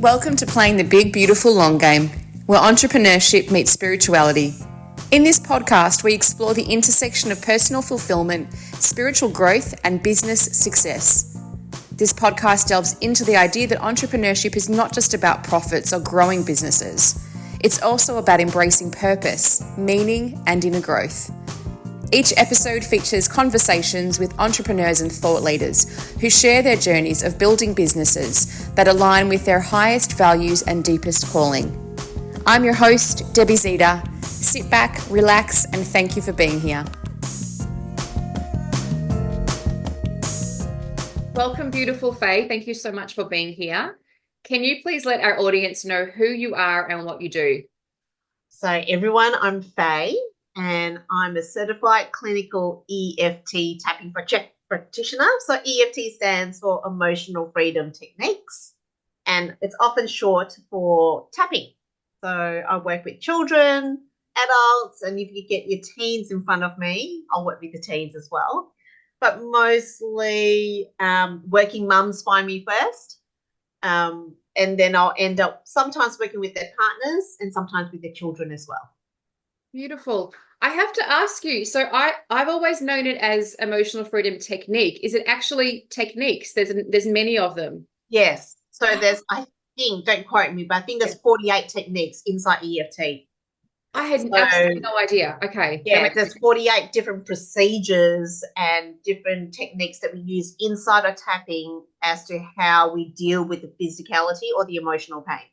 Welcome to Playing the Big, Beautiful Long Game, where entrepreneurship meets spirituality. In this podcast, we explore the intersection of personal fulfillment, spiritual growth, and business success. This podcast delves into the idea that entrepreneurship is not just about profits or growing businesses. It's also about embracing purpose, meaning, and inner growth. Each episode features conversations with entrepreneurs and thought leaders who share their journeys of building businesses that align with their highest values and deepest calling. I'm your host, Debbie Zita. Sit back, relax, and thank you for being here. Welcome, beautiful Fay. Thank you so much for being here. Can you please let our audience know who you are and what you do? So everyone, I'm Fay. And I'm a certified clinical EFT tapping practitioner. So EFT stands for Emotional Freedom Techniques, and it's often short for tapping. So I work with children, adults, and if you get your teens in front of me, I'll work with the teens as well. But mostly working mums find me first, and then I'll end up sometimes working with their partners and sometimes with their children as well. Beautiful. I have to ask you, so I've always known it as emotional freedom technique. Is it actually techniques? There's many of them. Yes. So there's, I think, don't quote me, but I think there's 48 techniques inside EFT. I had absolutely no idea. Okay. Yeah, there's 48 different procedures and different techniques that we use inside of tapping as to how we deal with the physicality or the emotional pain.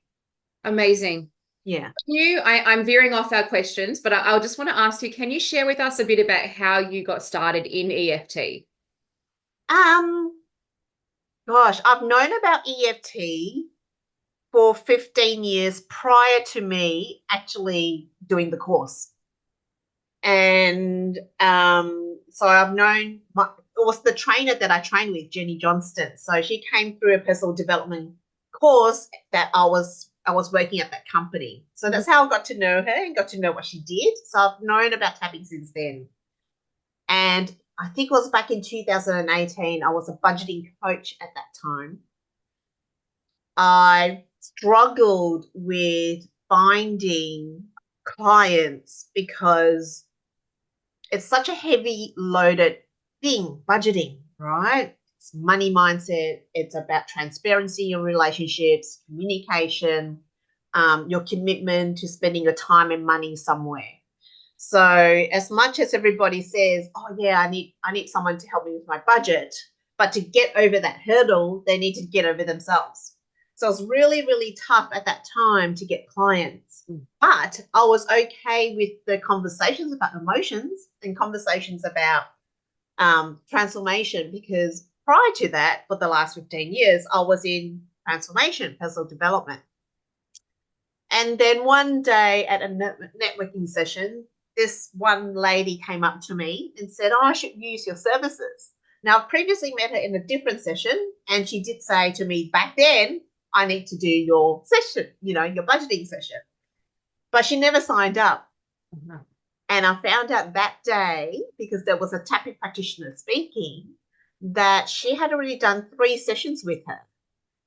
Amazing. Yeah. I'm veering off our questions, but I'll just want to ask you, can you share with us a bit about how you got started in EFT? Gosh, I've known about EFT for 15 years prior to me actually doing the course. And so I've known, it was the trainer that I trained with, Jenny Johnston. So she came through a personal development course that I was working at that company. So that's how I got to know her and got to know what she did. So I've known about tapping since then. And I think it was back in 2018, I was a budgeting coach at that time. I struggled with finding clients because it's such a heavy loaded thing, budgeting, right? Money mindset. It's about transparency in relationships, communication, your commitment to spending your time and money somewhere. So as much as everybody says, oh yeah, I need someone to help me with my budget, but to get over that hurdle, they need to get over themselves. So it's really, really tough at that time to get clients. But I was okay with the conversations about emotions and conversations about transformation, because prior to that, for the last 15 years, I was in transformation, personal development. And then one day at a networking session, this one lady came up to me and said, oh, I should use your services. Now, I've previously met her in a different session, and she did say to me back then, I need to do your session, your budgeting session. But she never signed up. Mm-hmm. And I found out that day, because there was a tapping practitioner speaking, that she had already done 3 sessions with her.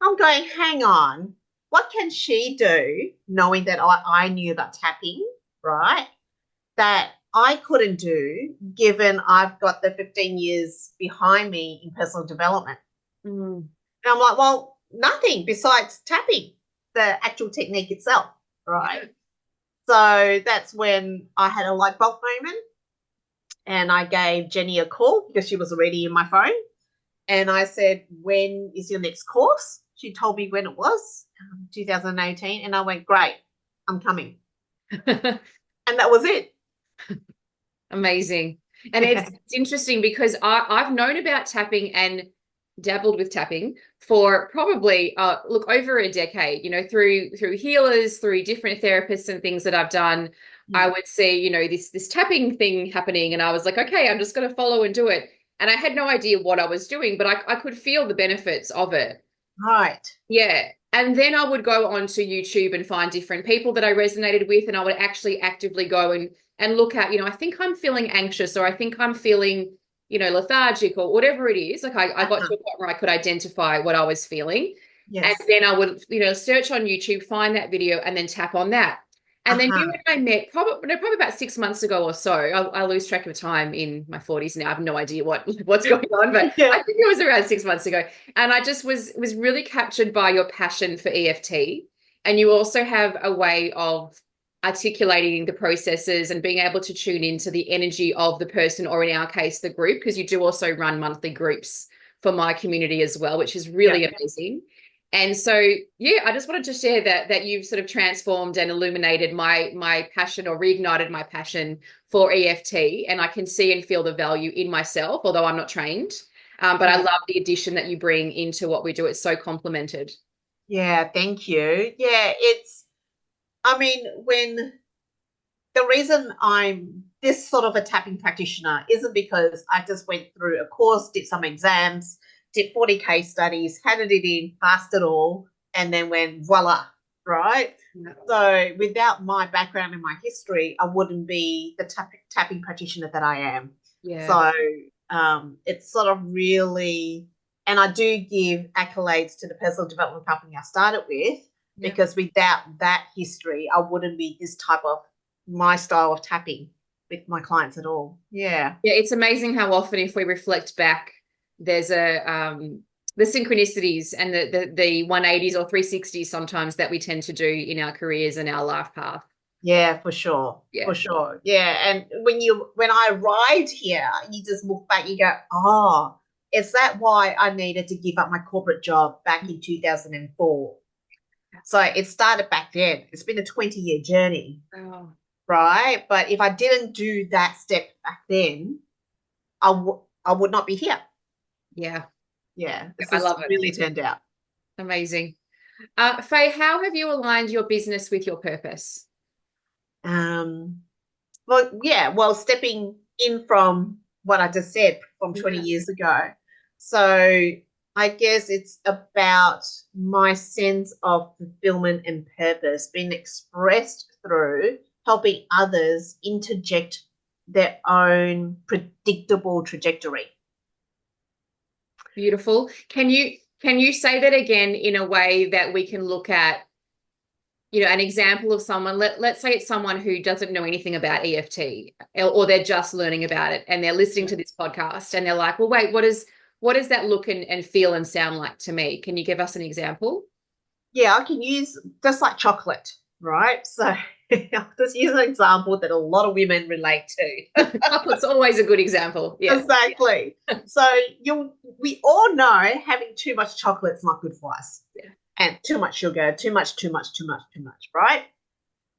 I'm going, hang on, what can she do, knowing that I knew about tapping, right, that I couldn't do, given I've got the 15 years behind me in personal development? And I'm like, well, nothing besides tapping, the actual technique itself, right? So that's when I had a light bulb moment, and I gave Jenny a call because she was already in my phone. And I said, when is your next course? She told me when it was, 2018. And I went, great, I'm coming. And that was it. Amazing. And it's interesting because I've known about tapping and dabbled with tapping for probably over a decade, through healers, through different therapists and things that I've done. I would see, this tapping thing happening, and I was like, okay, I'm just going to follow and do it. And I had no idea what I was doing, but I could feel the benefits of it. Right. Yeah. And then I would go onto YouTube and find different people that I resonated with, and I would actually actively go and look at, I think I'm feeling anxious, or I think I'm feeling, lethargic, or whatever it is. Like I got to a point where I could identify what I was feeling. And Yes. then I would, search on YouTube, find that video, and then tap on that. And then you and I met probably about 6 months ago or so. I lose track of time in my 40s now. I have no idea what's going on, but Yeah. I think it was around 6 months ago. And I just was really captured by your passion for EFT. And you also have a way of articulating the processes and being able to tune into the energy of the person, or in our case, the group, because you do also run monthly groups for my community as well, which is really amazing. And so, yeah, I just wanted to share that you've sort of transformed and illuminated my passion, or reignited my passion for EFT. And I can see and feel the value in myself, although I'm not trained. But I love the addition that you bring into what we do. It's so complemented. Yeah, thank you. Yeah, when the reason I'm this sort of a tapping practitioner isn't because I just went through a course, did some exams, did 40 case studies, handed it in, passed it all, and then went voila, right? No. So without my background and my history, I wouldn't be the tapping practitioner that I am. Yeah. So it's sort of really, and I do give accolades to the personal development company I started with, because without that history, I wouldn't be this type of my style of tapping with my clients at all. Yeah. Yeah, it's amazing how often, if we reflect back, there's the synchronicities and the 180s or 360s sometimes that we tend to do in our careers and our life path. Yeah, for sure. Yeah. For sure. Yeah. And when I arrived here, you just look back, you go, oh, is that why I needed to give up my corporate job back in 2004? So it started back then. It's been a 20-year journey. Oh. Right? But if I didn't do that step back then, I would not be here. Yeah. Yeah. I love it. Really turned out. Amazing. Fay, how have you aligned your business with your purpose? Well, stepping in from what I just said from 20 years ago. So I guess it's about my sense of fulfillment and purpose being expressed through helping others interject their own predictable trajectory. Beautiful. Can you say that again in a way that we can look at, an example of someone? Let's say it's someone who doesn't know anything about EFT, or they're just learning about it, and they're listening to this podcast and they're like, well, wait, what does that look and feel and sound like to me? Can you give us an example? Yeah, I can use just like chocolate, right? So I'll just use an example that a lot of women relate to. Chocolate's always a good example. Yeah. Exactly. So we all know having too much chocolate's not good for us. Yeah. And too much sugar, too much, right?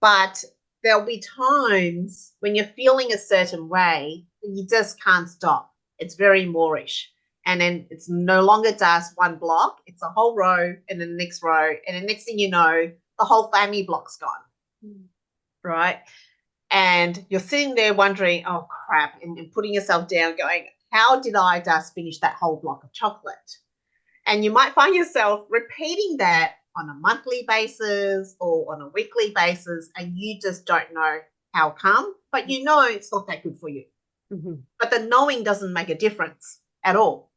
But there'll be times when you're feeling a certain way and you just can't stop. It's very moreish. And then it's no longer just one block, it's a whole row, and then the next row, and the next thing you know, the whole family block's gone. Right? And you're sitting there wondering, oh crap, and putting yourself down going, how did I just finish that whole block of chocolate? And you might find yourself repeating that on a monthly basis or on a weekly basis, and you just don't know how come, but you know it's not that good for you. Mm-hmm. But the knowing doesn't make a difference at all.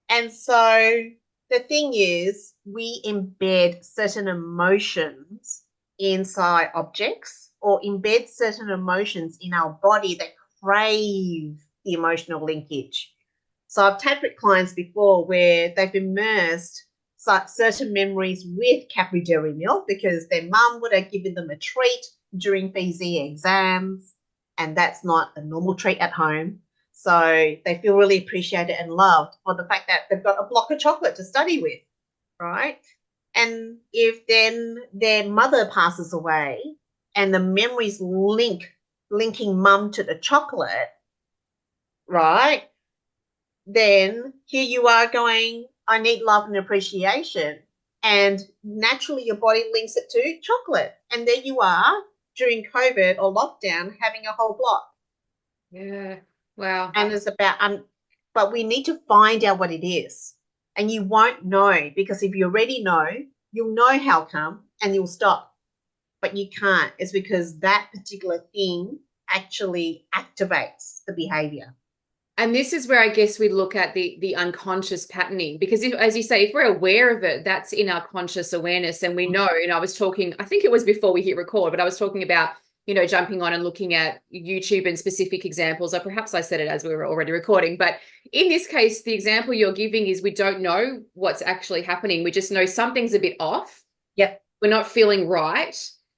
And so the thing is, we embed certain emotions inside objects, or embed certain emotions in our body that crave the emotional linkage. So I've tapped with clients before where they've immersed certain memories with Cadbury Dairy Milk because their mum would have given them a treat during BZ exams, and that's not a normal treat at home. So they feel really appreciated and loved for the fact that they've got a block of chocolate to study with, right? And if then their mother passes away and the memories linking mum to the chocolate, right? Then here you are going, I need love and appreciation. And naturally your body links it to chocolate. And there you are during COVID or lockdown having a whole block. Yeah. Wow. And it's about, but we need to find out what it is. And you won't know, because if you already know, you'll know how come and you'll stop. But you can't. It's because that particular thing actually activates the behavior. And this is where I guess we look at the unconscious patterning, because if, as you say, if we're aware of it, that's in our conscious awareness. And we know, and I was talking, I think it was before we hit record, but I was talking about, jumping on and looking at YouTube and specific examples, or perhaps I said it as we were already recording. But in this case, the example you're giving is we don't know what's actually happening. We just know something's a bit off. Yep. We're not feeling right.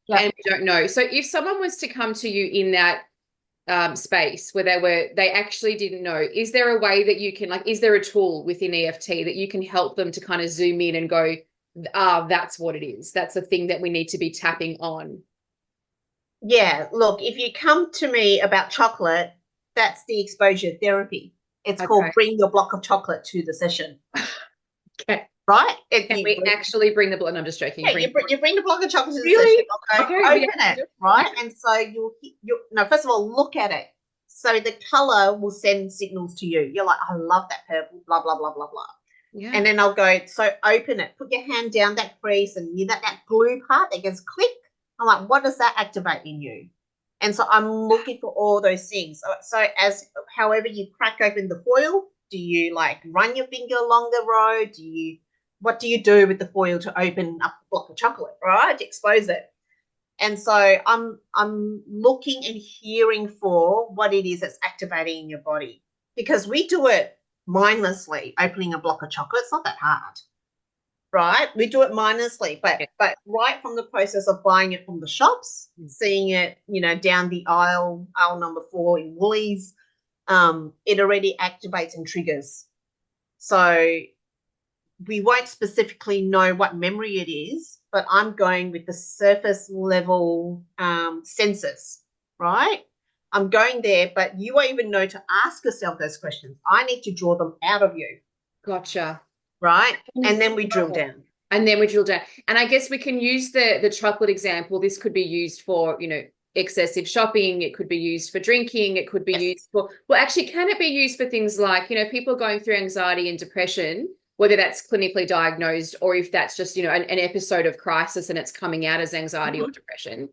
Yep. And we don't know. So if someone was to come to you in that space where they actually didn't know, is there a way that you can, like, is there a tool within EFT that you can help them to kind of zoom in and go, that's what it is, that's the thing that we need to be tapping on? Yeah, look, if you come to me about chocolate, that's the exposure therapy. It's called bring your block of chocolate to the session. Okay. Right? Can we actually bring the block? No, I'm just joking. Yeah, you bring the block of chocolate to the really? session. Okay, open it, right? And so you no, first of all, look at it. So the color will send signals to you. You're like, I love that purple, blah, blah, blah, blah, blah. Yeah. And then I'll go, so open it, put your hand down that crease, and that glue part that goes click. I'm like, what does that activate in you? And so I'm looking for all those things. So as however you crack open the foil, do you like run your finger along the road? What do you do with the foil to open up a block of chocolate, right? To expose it. And so I'm looking and hearing for what it is that's activating in your body, because we do it mindlessly, opening a block of chocolate. It's not that hard. Right, we do it mindlessly, but right from the process of buying it from the shops, seeing it, down the aisle number 4 in Woolies, it already activates and triggers. So we won't specifically know what memory it is, but I'm going with the surface level senses, right? I'm going there, but you won't even know to ask yourself those questions. I need to draw them out of you. Gotcha. Right. And then we drill down. And I guess we can use the chocolate example. This could be used for, excessive shopping. It could be used for drinking. It could be used for, well, actually, can it be used for things like, people going through anxiety and depression, whether that's clinically diagnosed or if that's just, an episode of crisis and it's coming out as anxiety or depression.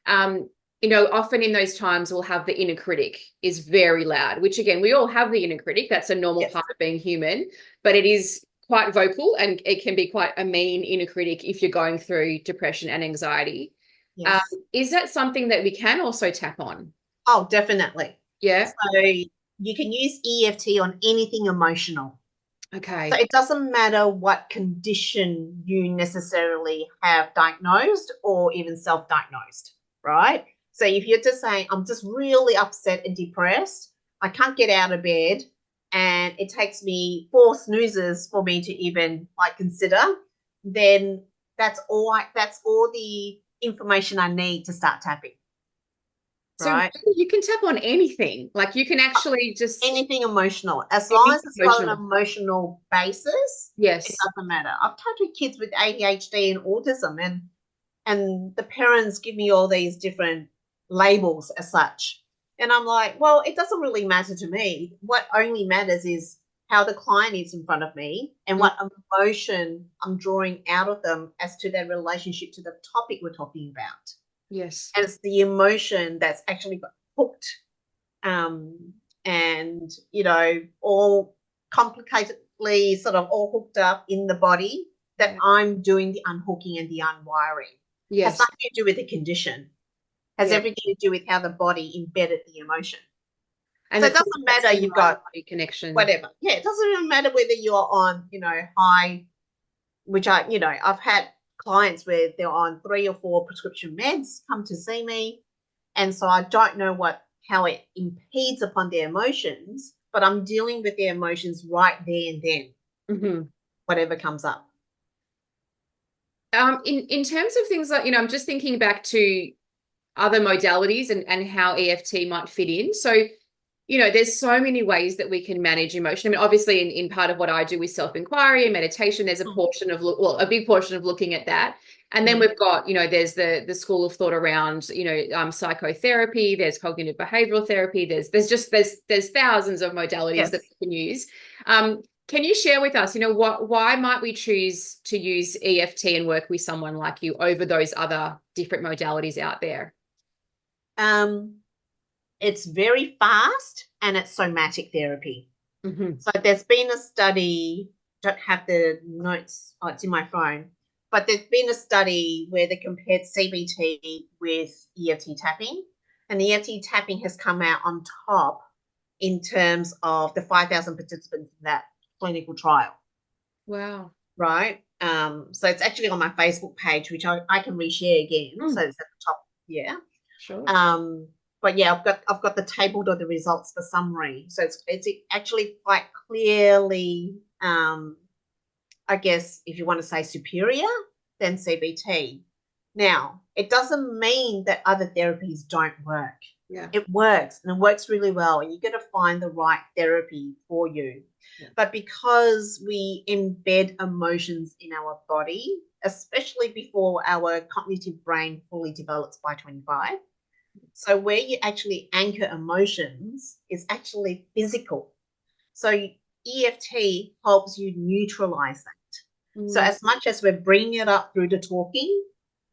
Often in those times we'll have the inner critic is very loud, which again, we all have the inner critic. That's a normal part of being human, but it is quite vocal and it can be quite a mean inner critic if you're going through depression and anxiety. Yes. Is that something that we can also tap on? Oh, definitely. Yeah. So you can use EFT on anything emotional. Okay. So it doesn't matter what condition you necessarily have diagnosed or even self-diagnosed, right? So if you're just saying, I'm just really upset and depressed, I can't get out of bed, and it takes me 4 snoozes for me to even consider, then that's all the information I need to start tapping. Right? So you can tap on anything. Like you can actually just anything emotional, as long as it's got an emotional basis. Yes, it doesn't matter. I've talked with kids with ADHD and autism, and the parents give me all these different labels as such. And I'm like, well, it doesn't really matter to me. What only matters is how the client is in front of me and what emotion I'm drawing out of them as to their relationship to the topic we're talking about. Yes. And it's the emotion that's actually got hooked and, all complicatedly sort of all hooked up in the body that I'm doing the unhooking and the unwiring. Yes. It has nothing to do with the condition. Has everything to do with how the body embedded the emotion. And so it doesn't matter you've got connection, whatever. Yeah, it doesn't even matter whether you're on, high, which I've had clients where they're on 3 or 4 prescription meds come to see me, and so I don't know how it impedes upon their emotions, but I'm dealing with their emotions right there and then, whatever comes up. In terms of things like, I'm just thinking back to other modalities and how EFT might fit in. So, there's so many ways that we can manage emotion. I mean, obviously in part of what I do with self-inquiry and meditation, there's a portion of, a big portion of looking at that. And then we've got, there's the school of thought around, psychotherapy, there's cognitive behavioral therapy, there's thousands of modalities that we can use. Can you share with us, why might we choose to use EFT and work with someone like you over those other different modalities out there? it's very fast and it's somatic therapy. Mm-hmm. So there's been a study, don't have the notes, oh, it's in my phone, but there's been a study where they compared CBT with EFT tapping, and EFT tapping has come out on top in terms of the 5,000 participants in that clinical trial. Wow. Right. So it's actually on my Facebook page, which I can reshare again. So it's at the top. Yeah. Sure. But yeah, I've got the table of the results for summary. So it's actually quite clearly, I guess, if you want to say superior than CBT. Now, it doesn't mean that other therapies don't work. Yeah. It works, and it works really well, and you're going to find the right therapy for you. Yeah. But because we embed emotions in our body, especially before our cognitive brain fully develops by 25, so where you actually anchor emotions is actually physical. So EFT helps you neutralize that. So as much as we're bringing it up through the talking,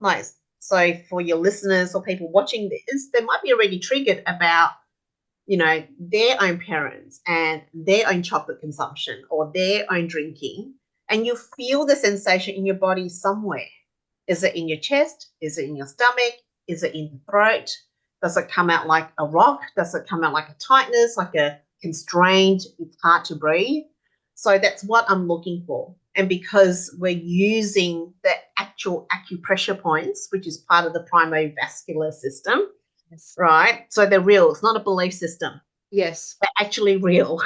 like, so for your listeners or people watching this, they might be already triggered about, their own parents and their own chocolate consumption or their own drinking, and you feel the sensation in your body somewhere. Is it in your chest? Is it in your stomach? Is it in the throat? Does it come out like a rock? Does it come out like a tightness, like a constrained, it's hard to breathe? So that's what I'm looking for. And because we're using the actual acupressure points, which is part of the primary vascular system, Yes. right? So they're real. It's not a belief system. Yes. They're actually real,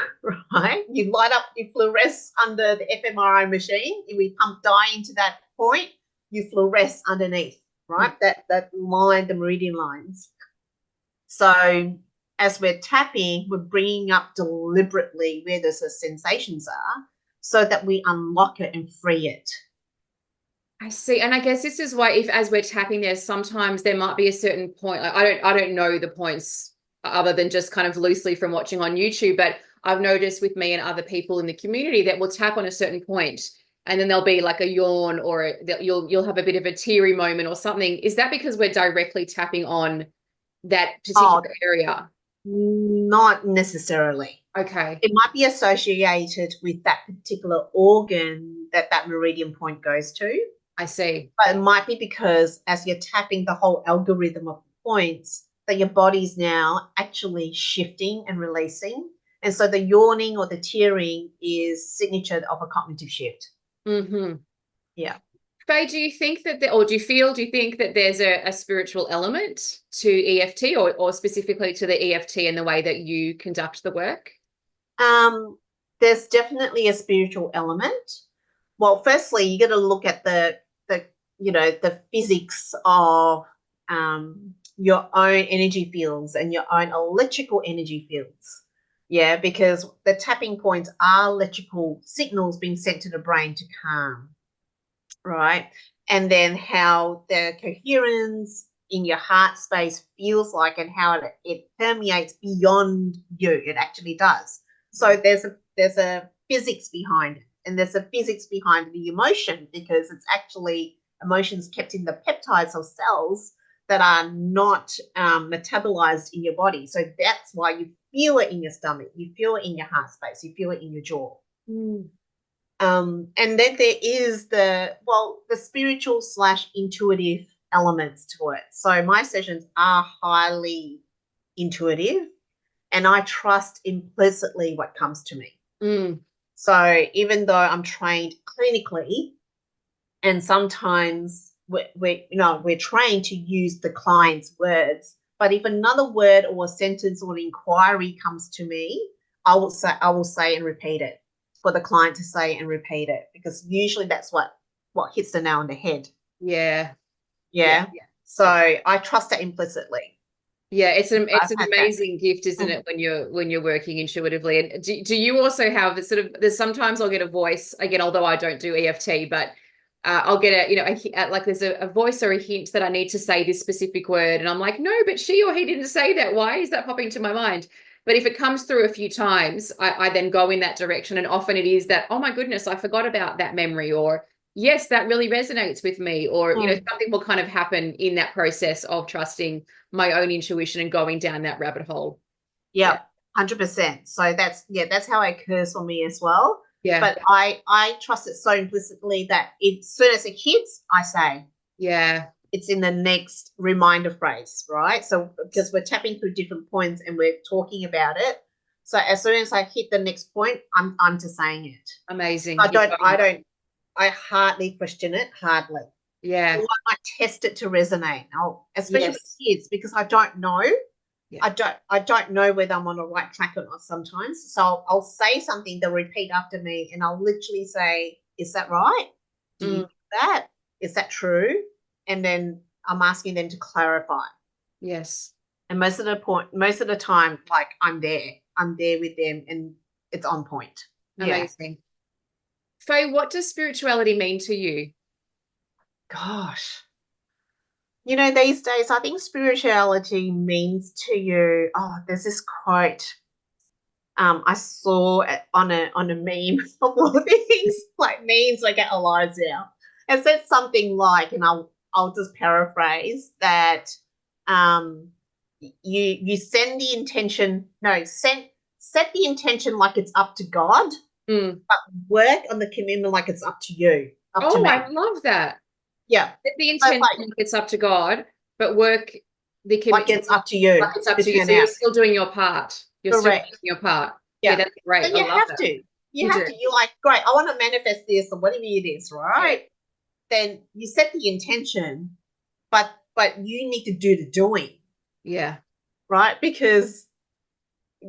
right? You light up, you fluoresce under the fMRI machine. If we pump dye into that point, you fluoresce underneath, right? That line, the meridian lines. So as we're tapping, we're bringing up deliberately where the sensations are so that we unlock it and free it. I see. And I guess this is why as we're tapping there, sometimes there might be a certain point. Like I don't know the points other than just kind of loosely from watching on YouTube, but I've noticed with me and other people in the community that will tap on a certain point and then there'll be like a yawn or you'll have a bit of a teary moment or something. Is that because we're directly tapping on that particular area? Not necessarily. Okay. It might be associated with that particular organ that meridian point goes to. I see. But it might be because as you're tapping the whole algorithm of points, that your body's now actually shifting and releasing. And so the yawning or the tearing is signature of a cognitive shift. Mm-hmm. Yeah. Fay, do you think that do you think that there's a spiritual element to EFT or specifically to the EFT and the way that you conduct the work? There's definitely a spiritual element. Well, firstly, you got to look at the physics of your own energy fields and your own electrical energy fields. Yeah, because the tapping points are electrical signals being sent to the brain to calm, right? And then how the coherence in your heart space feels like and how it permeates beyond you. It actually does. So there's a physics behind it, and there's a physics behind the emotion because it's actually emotions kept in the peptides or cells that are not metabolized in your body. So that's why you feel it in your stomach, you feel it in your heart space, you feel it in your jaw. And then there is the spiritual / intuitive elements to it. So my sessions are highly intuitive and I trust implicitly what comes to me. So even though I'm trained clinically and sometimes we're trained to use the client's words, but if another word or a sentence or an inquiry comes to me, I will say and repeat it for the client to say and repeat it, because usually that's what hits the nail on the head. Yeah. So I trust that implicitly. Yeah, it's an amazing gift, isn't it, when you're working intuitively? And do you also have there's sometimes I'll get a voice again, although I don't do EFT, but I'll get like there's a voice or a hint that I need to say this specific word, and I'm like, no, but she or he didn't say that. Why is that popping to my mind? But if it comes through a few times, I then go in that direction, and often it is that, oh my goodness, I forgot about that memory, or yes, that really resonates with me. Or, Mm. something will kind of happen in that process of trusting my own intuition and going down that rabbit hole. Yeah. Yep, 100%. So that's how it occurs for me as well. Yeah. But I trust it so implicitly that as soon as it hits, I say Yeah. it's in the next reminder phrase, right? So because we're tapping through different points and we're talking about it. So as soon as I hit the next point, I'm just saying it. Amazing. You're I hardly question it, hardly. Or Yeah. I might test it to resonate. Especially with Yes. kids, because I don't know. Yeah. I don't know whether I'm on the right track or not sometimes. So I'll say something, they'll repeat after me, and I'll literally say, "Is that right? Do you Mm. think that? Is that true?" And then I'm asking them to clarify. Yes. And most of the time, like I'm there with them, and it's on point. Yeah. Amazing. Faye, what does spirituality mean to you? Gosh. These days, I think spirituality means to you. Oh, there's this quote I saw on a meme of all things, like memes I get a lot of now. It said something like, and I'll just paraphrase that um you send the intention, no, set the intention like it's up to God, Mm. but work on the commitment like it's up to you, up to Oh, me. I love that. Yeah. Set the So intention like it's up to God, but work the like commitment it's up to like you it's up to to you. turn So you're out. still doing your part. You're still doing Correct. your part. Yeah, Yeah. that's So great. I you love have that. to. You You have do. to. You're like, great, I want to manifest this or whatever it is, Yeah. right? Then you set the intention, but you need to do the doing, Yeah. right? Because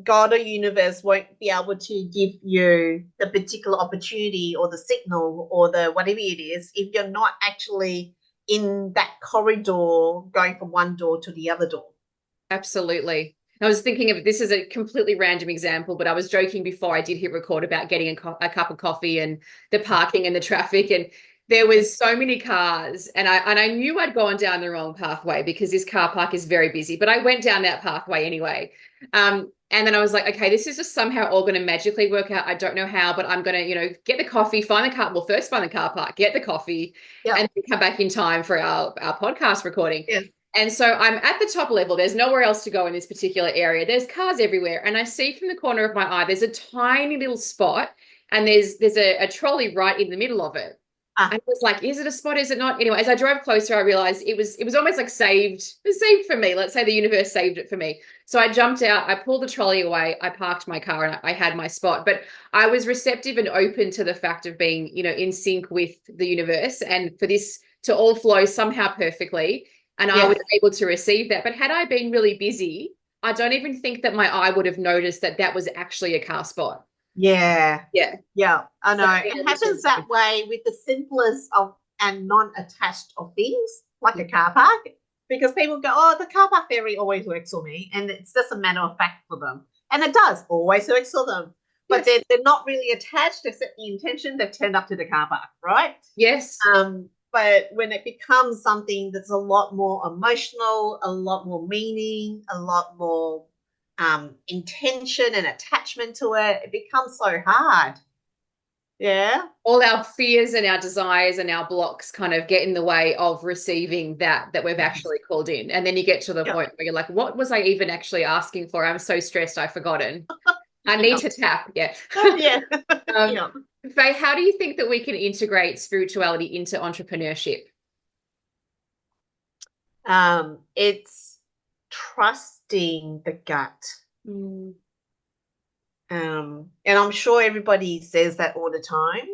God or universe won't be able to give you the particular opportunity or the signal or the whatever it is if you're not actually in that corridor going from one door to the other door. Absolutely. I was thinking of this is a completely random example, but I was joking before I did hit record about getting a cup of coffee and the parking and the traffic, and there was so many cars, and I knew I'd gone down the wrong pathway because this car park is very busy, but I went down that pathway anyway. And then I was like, okay, this is just somehow all going to magically work out. I don't know how, but I'm going to, get the coffee, find the car. Well, first find the car park, get the coffee, Yeah. and then come back in time for our podcast recording. Yes. And so I'm at the top level. There's nowhere else to go in this particular area. There's cars everywhere. And I see from the corner of my eye, there's a tiny little spot, and there's a trolley right in the middle of it. Ah. And I was like, is it a spot? Is it not? Anyway, as I drove closer, I realized it was almost like saved. It was saved for me. Let's say the universe saved it for me. So I jumped out, I pulled the trolley away, I parked my car, and I had my spot. But I was receptive and open to the fact of being, in sync with the universe, and for this to all flow somehow perfectly. And I was Yes. able to receive that. But had I been really busy, I don't even think that my eye would have noticed that that was actually a car spot. Yeah. Yeah. Yeah. I So know. being It able to happens that way with the simplest of and non-attached of things, like Yeah. a car park, because people go, "Oh, the car park ferry always works for me," and it's just a matter of fact for them, and it does always works for them. But Yes. they're not really attached. They've set the intention. They've turned up to the car park, right? Yes. But when it becomes something that's a lot more emotional, a lot more meaning, a lot more intention and attachment to it, it becomes so hard. Yeah. All our fears and our desires and our blocks kind of get in the way of receiving that we've actually called in. And then you get to the Yep. point where you're like, what was I even actually asking for? I'm so stressed, I've forgotten. I need to tap. Yeah. Yeah. um, Yeah. Faye, how do you think that we can integrate spirituality into entrepreneurship? It's trusting the gut. Mm. And I'm sure everybody says that all the time,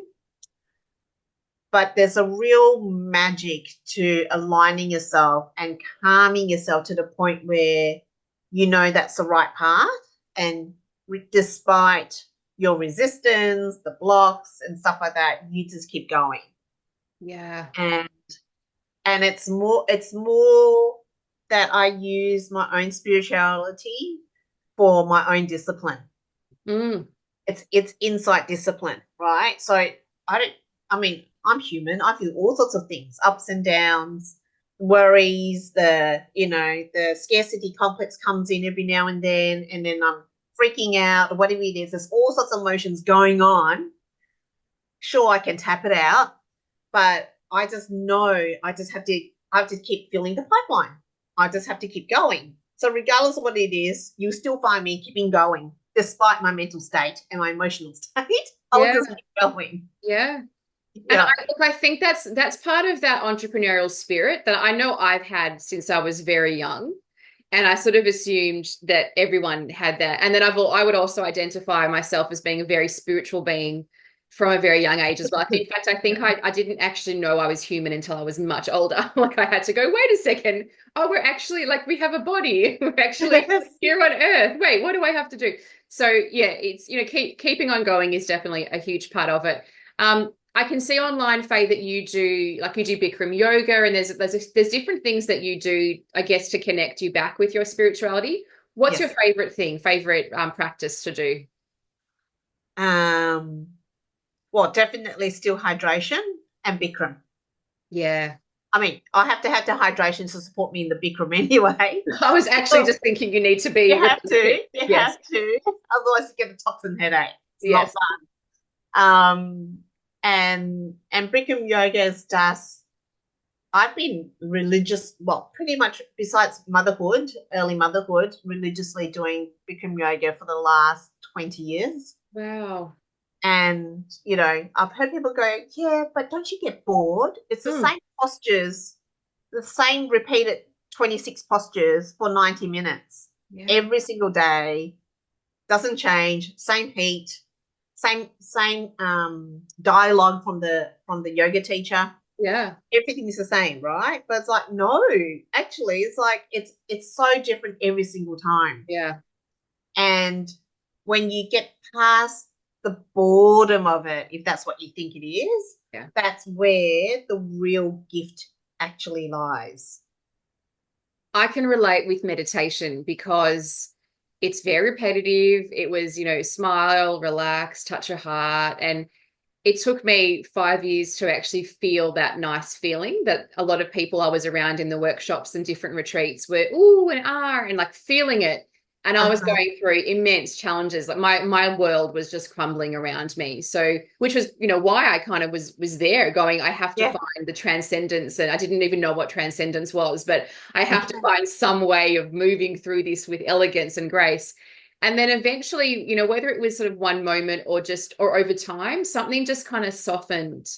but there's a real magic to aligning yourself and calming yourself to the point where you know that's the right path. And despite your resistance, the blocks, and stuff like that, you just keep going. Yeah. And it's more that I use my own spirituality for my own discipline. Mm. It's insight discipline, right? So I'm human. I feel all sorts of things, ups and downs, worries, the scarcity complex comes in every now and then I'm freaking out or whatever it is. There's all sorts of emotions going on. Sure, I can tap it out, but I just know I have to keep filling the pipeline. I just have to keep going. So regardless of what it is, you still find me keeping going despite my mental state and my emotional state. I'll Yeah. just keep going. Yeah. And Yeah. I think that's part of that entrepreneurial spirit that I know I've had since I was very young. And I sort of assumed that everyone had that. And then I would also identify myself as being a very spiritual being from a very young age as well. In fact, I think I didn't actually know I was human until I was much older. Like I had to go, wait a second. Oh, we're actually like we have a body. We're actually Yes. here on Earth. Wait, what do I have to do? So yeah, it's keeping on going is definitely a huge part of it. I can see online, Faye, that you do Bikram yoga, and there's different things that you do, I guess, to connect you back with your spirituality. What's your Yes. favorite practice to do? Um, well, definitely still hydration and Bikram. Yeah, I mean, I have to have the hydration to support me in the Bikram anyway. I was actually just thinking you need to You be have really to. fit. You Yes, have to. Otherwise, you get a toxin headache. It's not yes, fun. And Bikram yoga is just. I've been religious, well, pretty much besides motherhood, early motherhood, religiously doing Bikram yoga for the last 20 years. wow. And, I've heard people go, yeah, but don't you get bored? It's the Mm, same postures, the same repeated 26 postures for 90 minutes yeah, every single day. Doesn't change, same heat, same dialogue from the yoga teacher. yeah, Everything is the same, right? But it's like, no, actually, it's like it's so different every single time. yeah, And when you get past the boredom of it, if that's what you think it is, yeah. that's where the real gift actually lies. I can relate with meditation because it's very repetitive. It was, smile, relax, touch your heart, and it took me 5 years to actually feel that nice feeling that a lot of people I was around in the workshops and different retreats were ooh and ah and like feeling it. And I was Uh-huh. going through immense challenges. Like my world was just crumbling around me. So which was, why I kind of was there going, I have to Yeah. find the transcendence. And I didn't even know what transcendence was, but I have to find some way of moving through this with elegance and grace. And then eventually, whether it was sort of one moment or over time, something just kind of softened.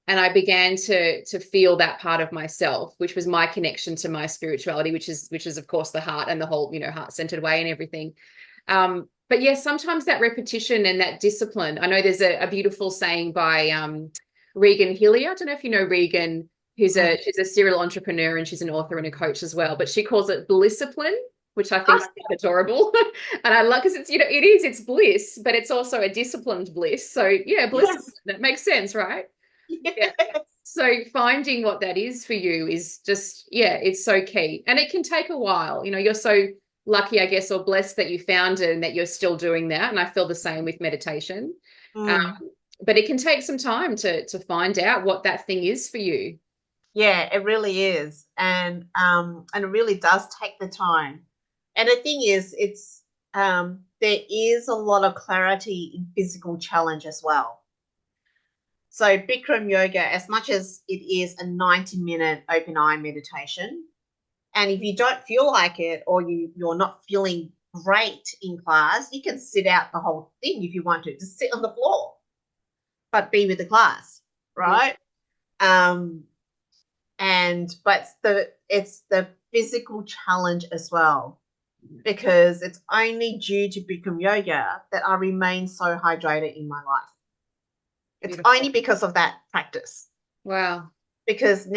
And I began to feel that part of myself, which was my connection to my spirituality, which is of course the heart and the whole, heart-centered way and everything. But yeah, sometimes that repetition and that discipline. I know there's a beautiful saying by Regan Hillier. I don't know if you know Regan, Mm. she's a serial entrepreneur and she's an author and a coach as well, but she calls it bliscipline, which I think is Ah, adorable. And I love because it's bliss, but it's also a disciplined bliss. So yeah, bliss, yes. that makes sense, right? Yeah. Yes. So finding what that is for you is just, yeah, it's so key. And it can take a while. You're so lucky, I guess, or blessed that you found it and that you're still doing that. And I feel the same with meditation. Um, Mm. but it can take some time to find out what that thing is for you. Yeah, it really is. And it really does take the time. And the thing is, there is a lot of clarity in physical challenge as well. So Bikram yoga, as much as it is a 90-minute open eye meditation, and if you don't feel like it or you're not feeling great in class, you can sit out the whole thing if you want to. Just sit on the floor, but be with the class, Yeah. right? Um, but it's the physical challenge as well, because it's only due to Bikram yoga that I remain so hydrated in my life. It's Beautiful. only because of that practice. Wow. Because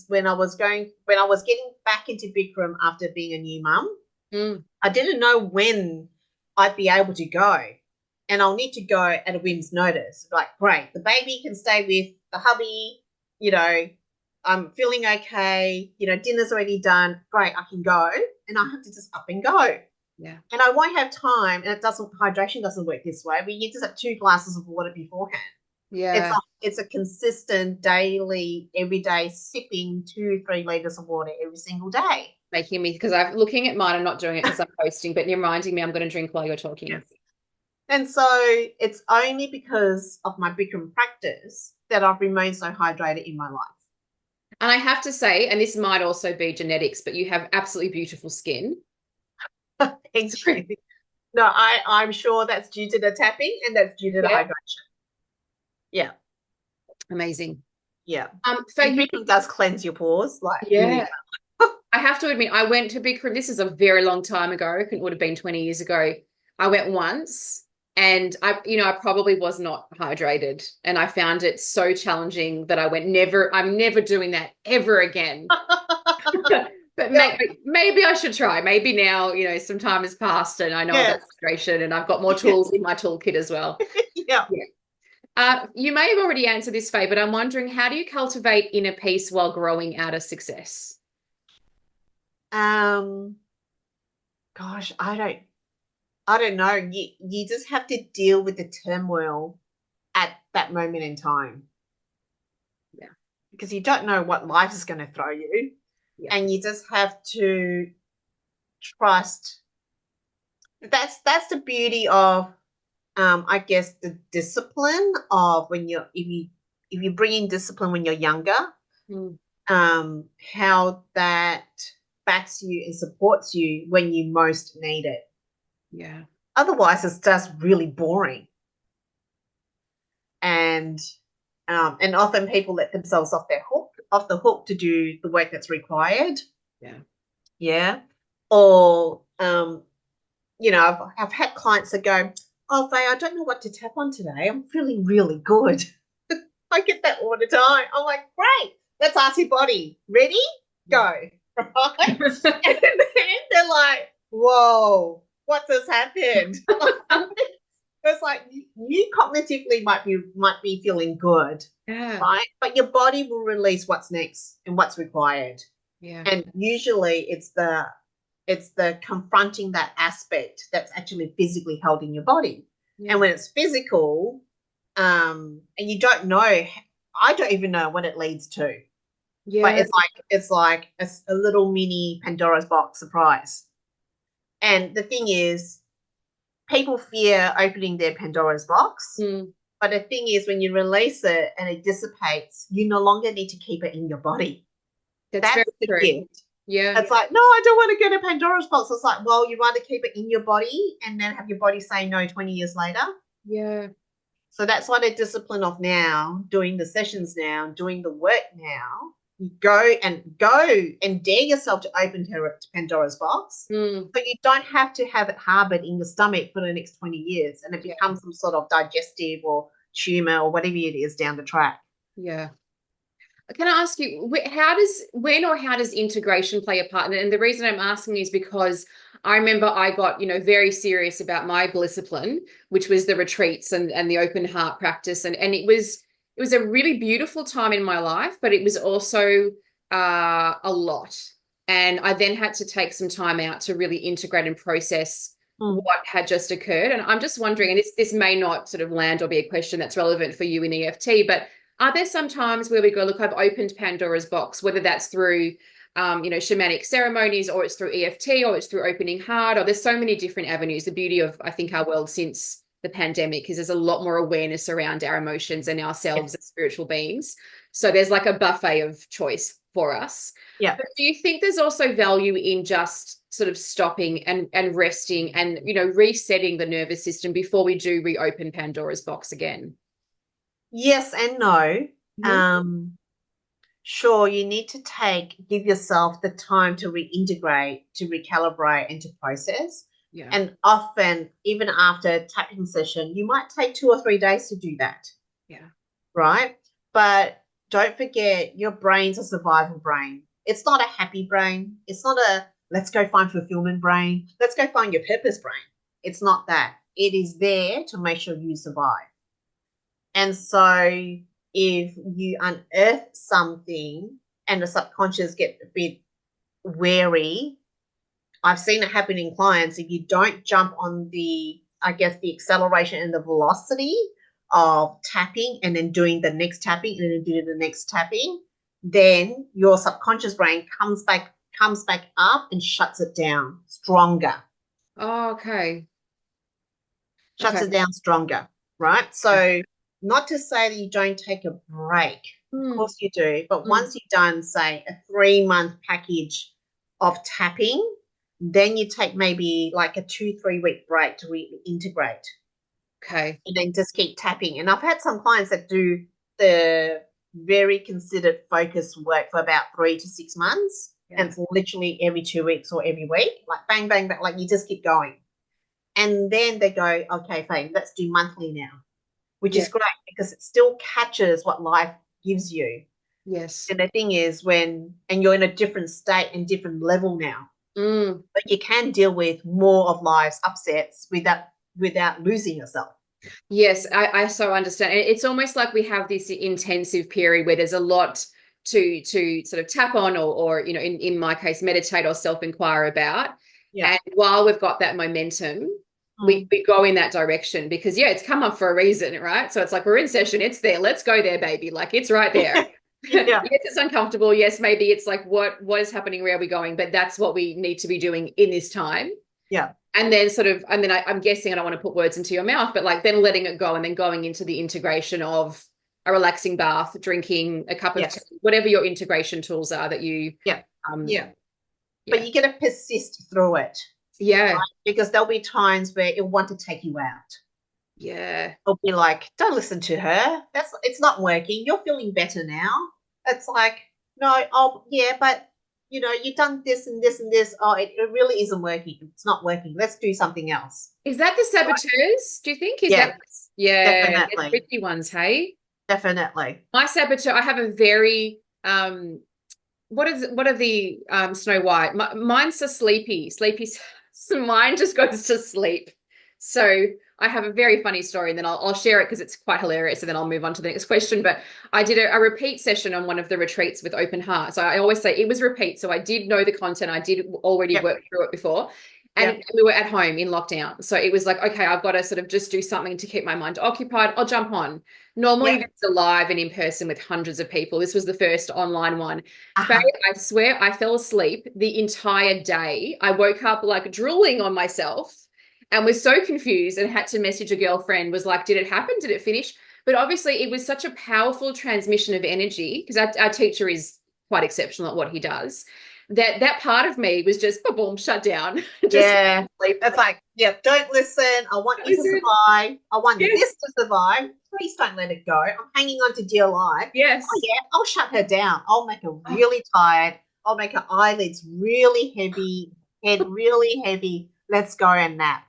when I was getting back into Bikram after being a new mum, Mm. I didn't know when I'd be able to go, and I'll need to go at a whim's notice. Like, great, the baby can stay with the hubby. You know, I'm feeling okay. Dinner's already done. Great, I can go, and I have to just up and go. Yeah. And I won't have time. And hydration doesn't work this way. We need to have 2 glasses of water beforehand. It's Yeah. a, it's a consistent daily, everyday sipping 2-3 liters of water every single day. Making me, because I'm looking at mine, I'm not doing it because I'm hosting, but you're reminding me I'm going to drink while you're talking. Yes. And so it's only because of my Bikram practice that I've remained so hydrated in my life. And I have to say, and this might also be genetics, but you have absolutely beautiful skin. Thank you. No, I'm sure that's due to the tapping and that's due to the hydration. Yeah. Amazing. Yeah. Faye, Bikram does cleanse your pores, like yeah. I have to admit, I went to Bikram. This is a very long time ago. It would have been 20 years ago. I went once and I probably was not hydrated and I found it so challenging that I'm never doing that ever again. But maybe I should try. Maybe now, some time has passed and I know about hydration and I've got more tools in my toolkit as well. Yeah. You may have already answered this, Faye, but I'm wondering, how do you cultivate inner peace while growing out of success? Gosh, I don't know. You just have to deal with the turmoil at that moment in time. Yeah. Because you don't know what life is going to throw you. Yeah. And you just have to trust. That's the beauty of I guess the discipline of if you bring in discipline when you're younger, how that backs you and supports you when you most need it. Yeah. Otherwise, it's just really boring. And often people let themselves off the hook to do the work that's required. Yeah. Yeah. Or I've had clients that go, "Oh, Faye, I don't know what to tap on today. I'm feeling really good." I get that all the time. I'm like, great, let's ask your body. Ready? Go. Right? And then they're like, whoa, what just happened? It's like you cognitively might be feeling good. Yeah. Right? But your body will release what's next and what's required. Yeah. And usually it's the confronting that aspect that's actually physically held in your body. Yeah. And when it's physical, and you don't know, I don't even know what it leads to. Yeah. But it's like a little mini Pandora's box surprise. And the thing is, people fear opening their Pandora's box. But the thing is, when you release it and it dissipates, you no longer need to keep it in your body. That's very the true. Gift. Yeah. It's like, no, I don't want to get a Pandora's box. It's like, well, you'd rather keep it in your body and then have your body say no 20 years later. Yeah. So that's what I discipline of now, doing the sessions now, doing the work now. You go and dare yourself to open Pandora's box. But you don't have to have it harbored in your stomach for the next 20 years and it becomes some sort of digestive or tumor or whatever it is down the track. Yeah. Can I ask you, how does integration play a part? And the reason I'm asking is because I remember I got, very serious about my discipline, which was the retreats and the open heart practice. And it was a really beautiful time in my life, but it was also a lot. And I then had to take some time out to really integrate and process what had just occurred. And I'm just wondering, and this may not sort of land or be a question that's relevant for you in EFT, but are there some times where we go, look, I've opened Pandora's box, whether that's through, shamanic ceremonies or it's through EFT or it's through opening heart, or there's so many different avenues. The beauty of, I think, our world since the pandemic is there's a lot more awareness around our emotions and ourselves as spiritual beings. So there's like a buffet of choice for us. Yeah. But do you think there's also value in just sort of stopping and resting and, resetting the nervous system before we do reopen Pandora's box again? Yes and no. Sure, you need to give yourself the time to reintegrate, to recalibrate, and to process. Yeah. And often, even after a tapping session, you might take 2 or 3 days to do that. Yeah. Right? But don't forget, your brain's a survival brain. It's not a happy brain. It's not a let's go find fulfillment brain. Let's go find your purpose brain. It's not that. It is there to make sure you survive. And so if you unearth something and the subconscious get a bit wary, I've seen it happen in clients. If you don't jump on the acceleration and the velocity of tapping and then doing the next tapping and then doing the next tapping, then your subconscious brain comes back up and shuts it down stronger. Oh, okay. shuts Okay. it down stronger, right? So not to say that you don't take a break. Of Mm, course you do. But mm. once you've done, say, a 3-month package of tapping, then you take maybe like a 2-3 week break to reintegrate Okay. and then just keep tapping. And I've had some clients that do the very considered focus work for about 3 to 6 months. And Yeah. it's literally every 2 weeks or every week, like bang, bang, bang, like you just keep going. And then they go, okay, fine, let's do monthly now, which Yeah. is great because it still catches what life gives you. Yes. And the thing is and you're in a different state and different level now, Mm. but you can deal with more of life's upsets without losing yourself. Yes, I so understand. It's almost like we have this intensive period where there's a lot to sort of tap on or in my case, meditate or self-inquire about. Yeah. And while we've got that momentum, Mm. we go in that direction because it's come up for a reason, right? So it's like we're in session, it's there. Let's go there, baby. Like it's right there. Yeah. Yes, it's uncomfortable. Yes, maybe it's like what is happening? Where are we going? But that's what we need to be doing in this time. Yeah. And then I'm guessing, I don't want to put words into your mouth, but like then letting it go and then going into the integration of a relaxing bath, drinking a cup of tea, Yes. whatever your integration tools are that you, Yeah. um, Yeah. yeah, But you got to persist through it, yeah, right? Because there'll be times where it'll want to take you out. yeah, It'll be like, don't listen to her. It's not working. You're feeling better now. It's like, no, oh yeah, but you've done this and this and this. Oh, it really isn't working. It's not working. Let's do something else. Is that the Right? saboteurs? Do you think Yeah, yeah, they're definitely. tricky ones? Hey, Definitely. my saboteur. I have a very what are the Snow White? Mine's a sleepy. So mine just goes to sleep. So I have a very funny story, and then I'll share it because it's quite hilarious, and then I'll move on to the next question. But I did a repeat session on one of the retreats with Open Heart. So I always say it was repeat. So I did know the content. I did already Yep. work through it before. And Yep. we were at home in lockdown. So it was like, okay, I've got to sort of just do something to keep my mind occupied. I'll jump on. Normally, Yep. it's live and in person with hundreds of people. This was the first online one. Faye, Uh-huh. I swear I fell asleep the entire day. I woke up like drooling on myself and was so confused and had to message a girlfriend, was like, did it happen? Did it finish? But obviously it was such a powerful transmission of energy because our teacher is quite exceptional at what he does. That part of me was just boom, shut down. Just Yeah. sleep. It's like, yeah, don't listen. I want you to Listen. survive. I want Yes. this to survive. Please don't let it go. I'm hanging on to dear life. Oh, Yes. yeah, I'll shut her down. I'll make her Oh, really tired. I'll make her eyelids really heavy, head really heavy. Let's go and nap.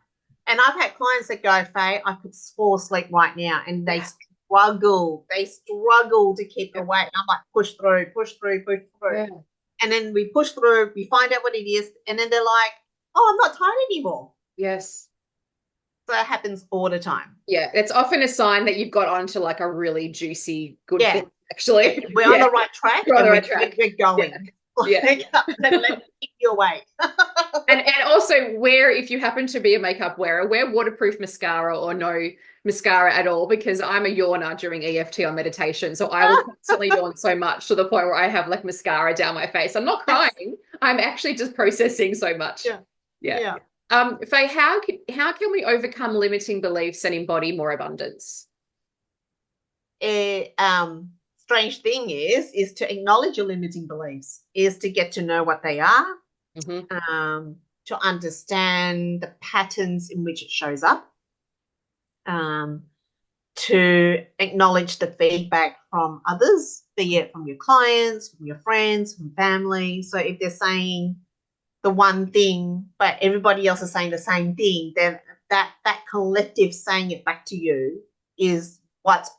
And I've had clients that go, Faye, I could fall asleep right now. And they yeah. struggle. They struggle to keep Yeah. awake. I'm like, push through, push through, push through. Yeah. And then we push through, we find out what it is, and then they're like, oh, I'm not tired anymore. Yes. So that happens all the time. Yeah. It's often a sign that you've got onto like a really juicy, good Yeah. thing, actually. We're on Yeah. the right track You're on and the right track. we're going. Yeah. Let me keep you awake. And also wear, if you happen to be a makeup wearer, wear waterproof mascara or no mascara at all, because I'm a yawner during EFT on meditation. So I will constantly yawn so much to the point where I have like mascara down my face. I'm not crying. I'm actually just processing so much. Yeah. Yeah. Yeah. Faye, how can we overcome limiting beliefs and embody more abundance? Strange thing is to acknowledge your limiting beliefs, is to get to know what they are, Mm-hmm. to understand the patterns in which it shows up, to acknowledge the feedback from others, be it from your clients, from your friends, from family. So if they're saying the one thing, but everybody else is saying the same thing, then that collective saying it back to you is what's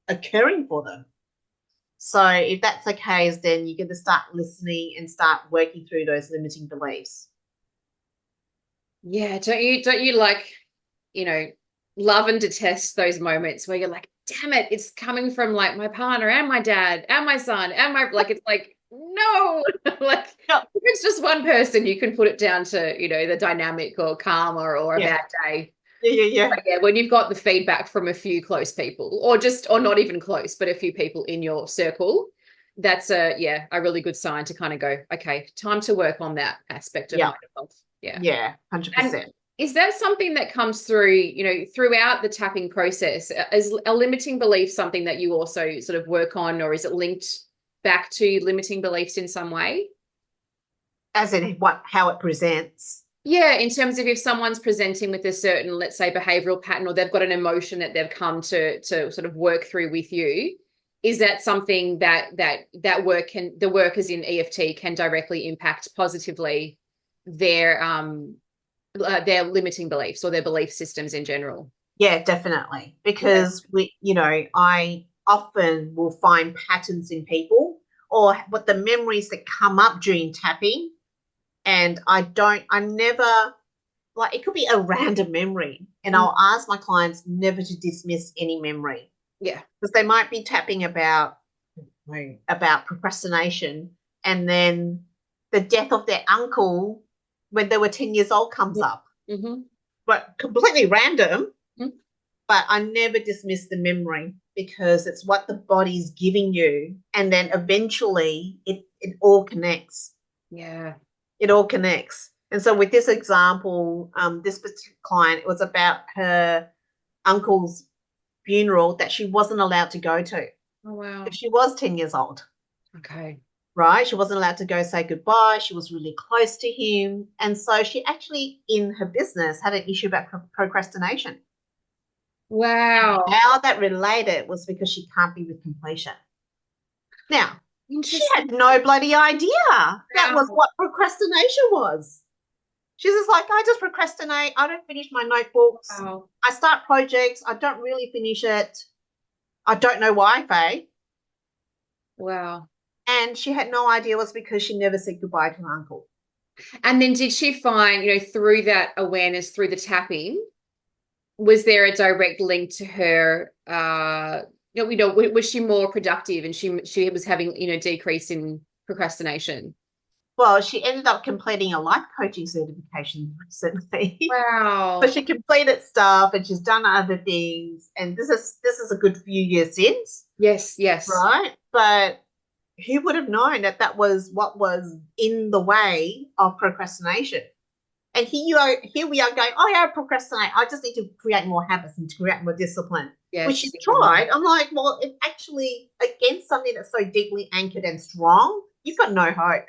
occurring for them. So if that's the case, then you're going to start listening and start working through those limiting beliefs. Yeah, don't you like, love and detest those moments where you're like, damn it, it's coming from like my partner and my dad and my son and my, like, it's like, no, like Yeah. if it's just one person, you can put it down to, the dynamic or karma or a Yeah. bad day. Yeah. But yeah, when you've got the feedback from a few close people or not even close, but a few people in your circle, that's a really good sign to kind of go, okay, time to work on that aspect of Yeah. my health. Yeah. Yeah. And 100%. Is that something that comes through, throughout the tapping process? Is a limiting belief something that you also sort of work on, or is it linked back to limiting beliefs in some way? As in how it presents. Yeah, in terms of if someone's presenting with a certain, let's say, behavioral pattern, or they've got an emotion that they've come to sort of work through with you, is that something that work the workers in EFT can directly impact positively their limiting beliefs or their belief systems in general? Yeah, definitely. Because I often will find patterns in people or what the memories that come up during tapping. And I never, like, it could be a random memory. And I'll ask my clients never to dismiss any memory. Yeah. Because they might be tapping about procrastination, and then the death of their uncle when they were 10 years old comes up. Mm-hmm. But completely random. Mm-hmm. But I never dismiss the memory because it's what the body's giving you. And then eventually it all connects. Yeah. It all connects. And so with this example, this particular client, it was about her uncle's funeral that she wasn't allowed to go to. Oh, wow. If she was 10 years old. Okay. Right? She wasn't allowed to go say goodbye. She was really close to him. And so she actually, in her business, had an issue about procrastination. Wow. And how that related was because she can't be with completion. Now, she had no bloody idea that was what procrastination was. She's just like, I just procrastinate. I don't finish my notebooks. Wow. I start projects. I don't really finish it. I don't know why, Faye. Wow. And she had no idea it was because she never said goodbye to her uncle. And then did she find, through that awareness, through the tapping, was there a direct link to her, was she more productive and she was having, decrease in procrastination? Well, she ended up completing a life coaching certification recently. Wow. So she completed stuff and she's done other things. And this is a good few years since. Yes. Right? But who would have known that was what was in the way of procrastination? And here we are going, oh yeah, I procrastinate. I just need to create more habits and to create more discipline. Yes. Which she's tried. I'm like, well, it's actually against something that's so deeply anchored and strong, you've got no hope.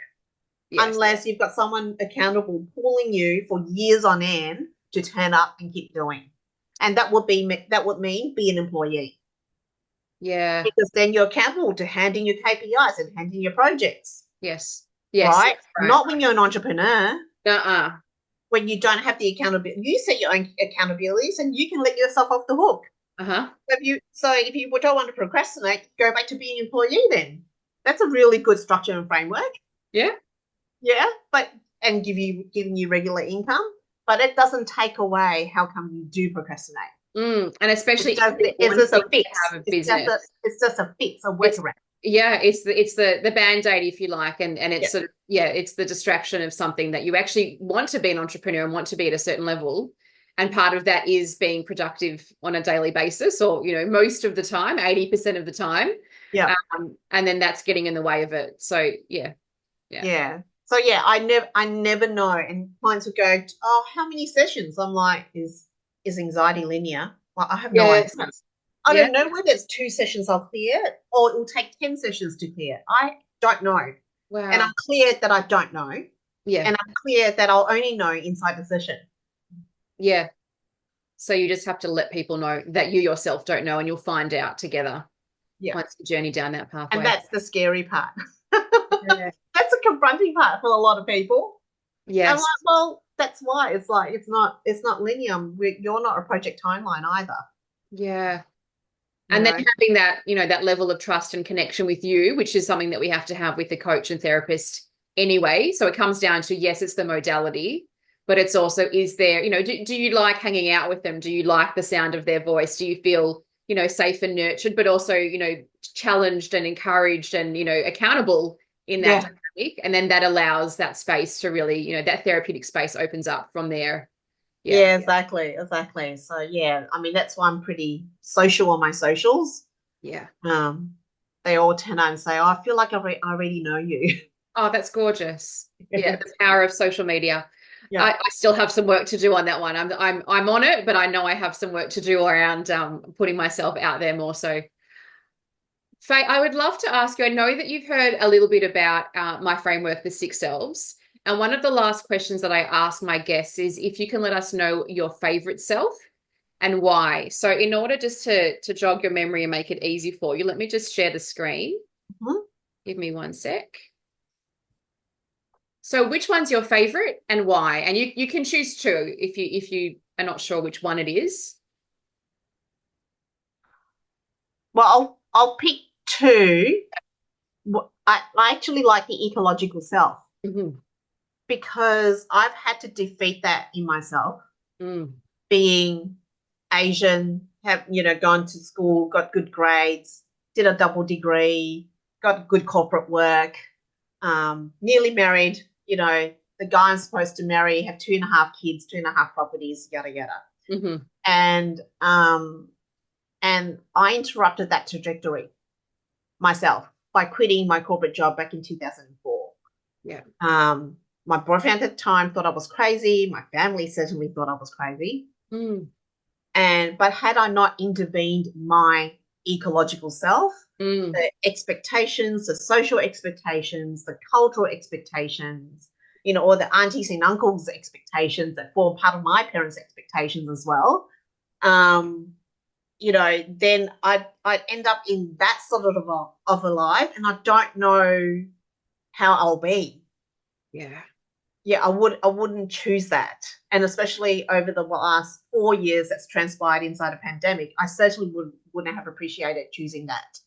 Yes. Unless you've got someone accountable pulling you for years on end to turn up and keep doing. And that would mean be an employee. Yeah. Because then you're accountable to handing your KPIs and handing your projects. Yes. Right? Not when you're an entrepreneur. Uh-uh. When you don't have the accountability. You set your own accountabilities and you can let yourself off the hook. Uh-huh. If you don't want to procrastinate, go back to being an employee then. That's a really good structure and framework. Yeah. Yeah, and giving you regular income, but it doesn't take away how come you do procrastinate. And especially it's just a fix. It's just a fix, a workaround. It's the band-aid, if you like, and it's sort of, it's the distraction of something that you actually want to be an entrepreneur and want to be at a certain level. And part of that is being productive on a daily basis, or most of the time, 80% of the time. Yeah. And then that's getting in the way of it. So yeah. So I never know. And clients would go, oh, how many sessions? I'm like, is anxiety linear? Well, I have no idea. I don't know whether it's 2 sessions I'll clear or it will take 10 sessions to clear. I don't know. Wow. And I'm clear that I don't know. Yeah. And I'm clear that I'll only know inside the session. Yeah. So you just have to let people know that you yourself don't know, and you'll find out together once you journey down that pathway. And that's the scary part. That's a confronting part for a lot of people. Yes. I'm like, well, that's why it's like it's not linear. You're not a project timeline either. Yeah. And then having that, that level of trust and connection with you, which is something that we have to have with the coach and therapist anyway. So it comes down to, yes, it's the modality, but it's also, is there, do you like hanging out with them? Do you like the sound of their voice? Do you feel, safe and nurtured, but also, challenged and encouraged and, accountable in that dynamic? And then that allows that space to really, that therapeutic space opens up from there. Yeah, exactly. So I mean, that's why I'm pretty social on my socials. Yeah. They all turn out and say, oh, I feel like I already know you. Oh, that's gorgeous. Yeah, the power of social media. Yeah. I still have some work to do on that one. I'm on it, but I know I have some work to do around putting myself out there more. So, Faye, I would love to ask you. I know that you've heard a little bit about my framework, the six selves. And one of the last questions that I ask my guests is if you can let us know your favorite self and why. So, in order just to jog your memory and make it easy for you, let me just share the screen. Mhm. Give me one sec. So which one's your favorite and why? And you can choose two if you are not sure which one it is. Well, I'll pick two. I actually like the ecological self Mm-hmm. because I've had to defeat that in myself. Mm. Being Asian, have gone to school, got good grades, did a double degree, got good corporate work, nearly married. The guy I'm supposed to marry, have 2.5 kids, 2.5 properties, yada yada. Mm-hmm. And I interrupted that trajectory myself by quitting my corporate job back in 2004. Yeah. My boyfriend at the time thought I was crazy. My family certainly thought I was crazy. Mm. But had I not intervened my ecological self, Mm. the expectations, the social expectations, the cultural expectations, or the aunties and uncles' expectations that form part of my parents' expectations as well, then I'd end up in that sort of a life, and I don't know how I'll be. Yeah. Yeah, I wouldn't choose that. And especially over the last 4 years that's transpired inside a pandemic, I certainly wouldn't have appreciated choosing that.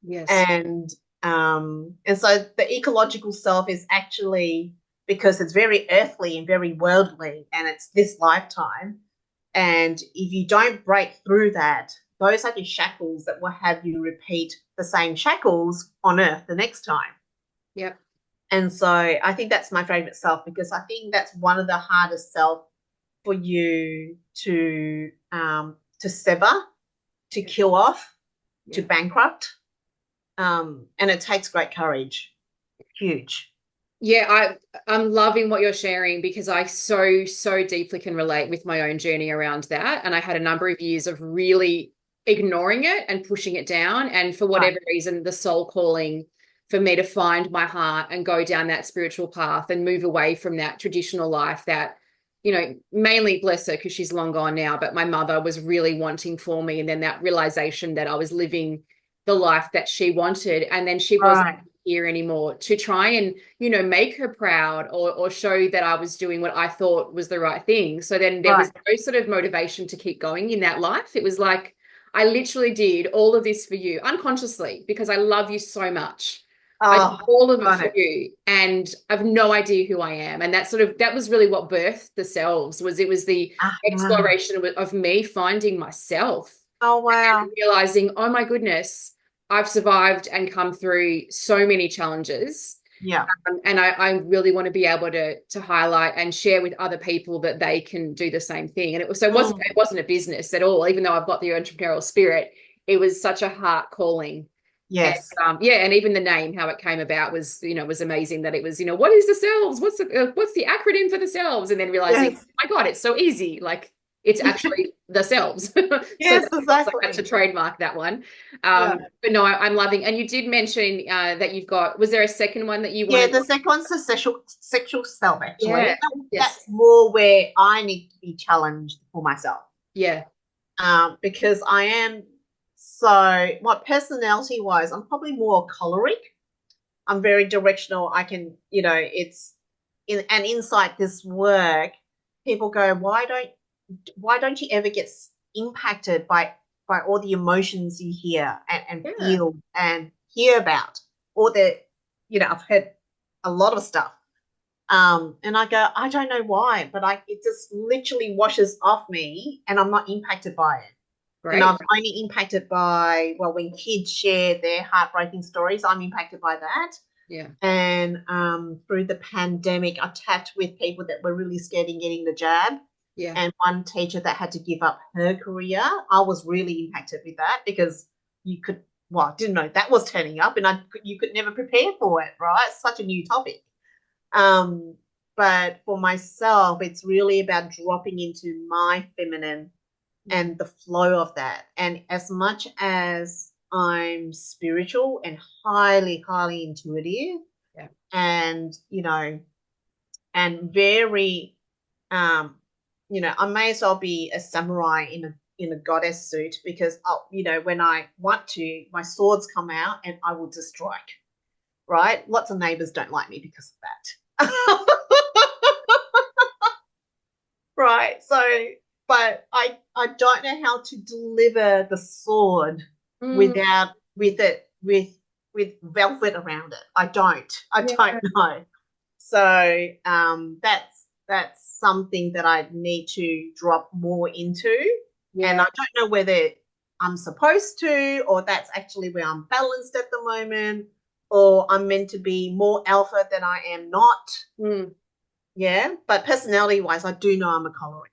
Yes. And so the ecological self is actually, because it's very earthly and very worldly, and it's this lifetime. And if you don't break through that, those are the shackles that will have you repeat the same shackles on earth the next time. Yep. And so I think that's my favorite self, because I think that's one of the hardest self for you to sever, to kill off, to bankrupt. And it takes great courage. Huge. Yeah, I'm loving what you're sharing because I so deeply can relate with my own journey around that. And I had a number of years of really ignoring it and pushing it down. And for whatever reason, the soul calling for me to find my heart and go down that spiritual path and move away from that traditional life that, mainly bless her because she's long gone now, but my mother was really wanting for me. And then that realization that I was living the life that she wanted, and then she wasn't here anymore to try and make her proud or show that I was doing what I thought was the right thing. So then there was no sort of motivation to keep going in that life. It was like I literally did all of this for you unconsciously because I love you so much. I did all of it for you, and I've no idea who I am. And that was really what birthed the selves. It was the exploration of me finding myself. Oh, wow. And realizing, oh my goodness, I've survived and come through so many challenges. Yeah. And I really want to be able to highlight and share with other people that they can do the same thing. And it wasn't a business at all, even though I've got the entrepreneurial spirit. It was such a heart calling. Yes. And, and even the name, how it came about was amazing. That it was, what is the selves? What's the acronym for the selves? And then realizing, oh my God, it's so easy. Like it's actually the selves. Yes, so exactly. I had to trademark that one. But no, I'm loving. And you did mention that you've got. Was there a second one that you wanted? Yeah, the second one's the sexual self. Actually, Yes. that's more where I need to be challenged for myself. Yeah. Because I am. So, my personality wise, I'm probably more choleric. I'm very directional. I can, it's and inside this work, people go, why don't you ever get impacted by all the emotions you hear and feel and hear about, or I've heard a lot of stuff. And I go, I don't know why, but it just literally washes off me, and I'm not impacted by it. Great. I'm only impacted by, when kids share their heartbreaking stories, I'm impacted by that. Yeah. And through the pandemic, I tapped with people that were really scared in getting the jab. Yeah. And one teacher that had to give up her career. I was really impacted with that because I didn't know that was turning up, and you could never prepare for it, right? It's such a new topic. But for myself, it's really about dropping into my feminine and the flow of that. And as much as I'm spiritual and highly, highly intuitive, and, and very, I may as well be a samurai in a goddess suit, because, when I want to, my swords come out and I will just strike, right? Lots of neighbors don't like me because of that. Right. So, but I don't know how to deliver the sword with velvet around it. I don't know. So that's something that I need to drop more into. And I don't know whether I'm supposed to, or that's actually where I'm balanced at the moment, or I'm meant to be more alpha than I am not. Yeah, but personality-wise, I do know I'm a choleric.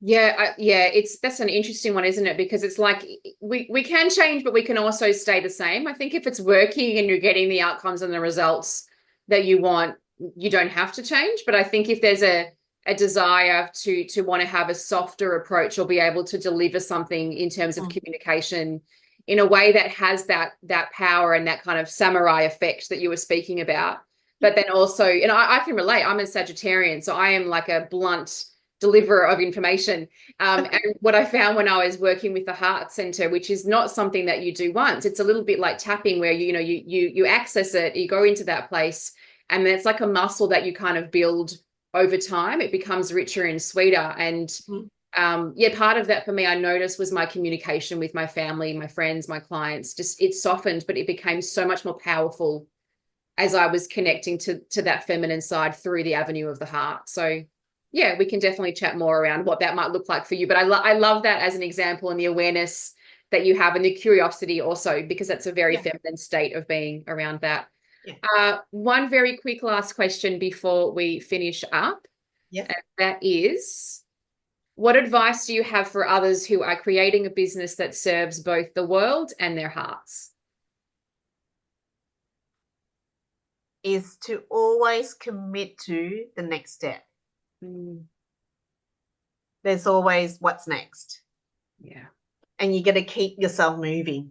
That's an interesting one, isn't it? Because it's like we can change, but we can also stay the same. I think if it's working and you're getting the outcomes and the results that you want, you don't have to change. But I think if there's a desire to want to have a softer approach or be able to deliver something in terms of communication in a way that has that power and that kind of samurai effect that you were speaking about. But then also, and I can relate, I'm a Sagittarian, so I am like a blunt deliverer of information. And what I found when I was working with the Heart Center, which is not something that you do once, it's a little bit like tapping, where you access it, you go into that place, and it's like a muscle that you kind of build over time. It becomes richer and sweeter. And part of that for me, I noticed, was my communication with my family, my friends, my clients. Just it softened, but it became so much more powerful as I was connecting to that feminine side through the avenue of the heart. So yeah, we can definitely chat more around what that might look like for you. But I love that as an example, and the awareness that you have and the curiosity also, because that's a very feminine state of being around that. One very quick last question before we finish up. And that is, what advice do you have for others who are creating a business that serves both the world and their hearts? Is to always commit to the next step. There's always what's next. And you got to keep yourself moving.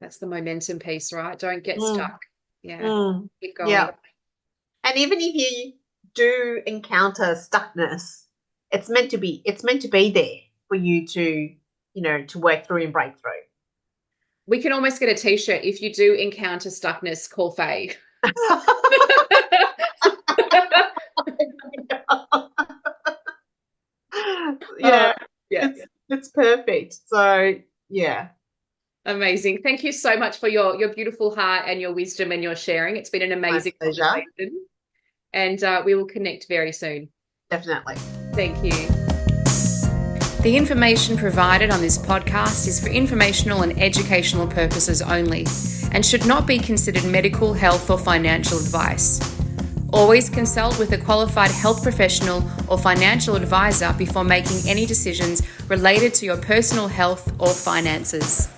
That's the momentum piece, right? Don't get stuck. Keep going. And even if you do encounter stuckness, it's meant to be there for you to work through and break through. We can almost get a t-shirt. If you do encounter stuckness, call Fay. It's perfect. So amazing. Thank you so much for your beautiful heart and your wisdom and your sharing. It's been an amazing conversation, and we will connect very soon. Definitely. Thank you. The information provided on this podcast is for informational and educational purposes only and should not be considered medical, health, or financial advice. Always consult with a qualified health professional or financial advisor before making any decisions related to your personal health or finances.